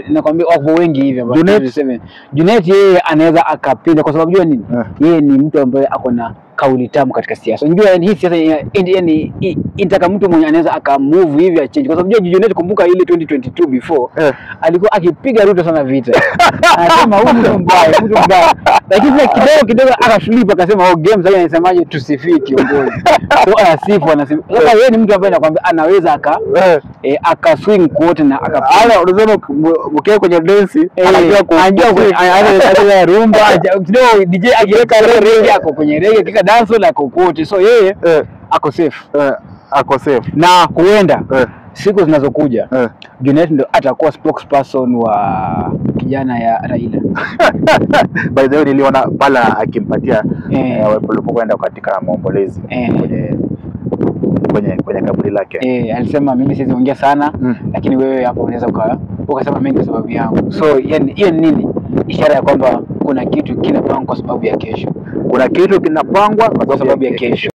nakwambia wako wengi hivyo bwana. Junet. Junet yeye anaweza akapinda kwa sababu ni yeye ni mtu ambaye ako na kauli tamu katika siasa. Unajua hii siasa yani inataka mtu mwenye anaweza akamove hivi change. Kwa sababu Junet, kumbuka ile 2022 before alikuwa akipiga Ruto sana vita. Anasema huyu mtu mbaya. Lakini kidogo akaflip akasema game sasa anasemaje tusifie kiongozi. So anasifu anasema. Sasa yeye ni mtu ambaye anakuambia anaweza aka swing quote na ala unasema mkeo kwenye dance anajua rumba kidogo DJ akiweka reggae yako kwenye reggae kika dance la kokote. So yeye ako safe na huenda siku zinazokuja Junet ndo atakuwa spokesperson wa kijana ya Raila. By the way niliona pala akimpatia walipokwenda katika maombolezi kwenye kaburi lake. Alisema mimi siwezi ongea sana lakini wewe hapo unaweza ukasema mengi kwa sababu yangu. So hiyo nini? Ishara ya kwamba kuna kitu kinapangwa kwa sababu ya kesho. Kuna kitu kinapangwa kwa sababu ya kesho.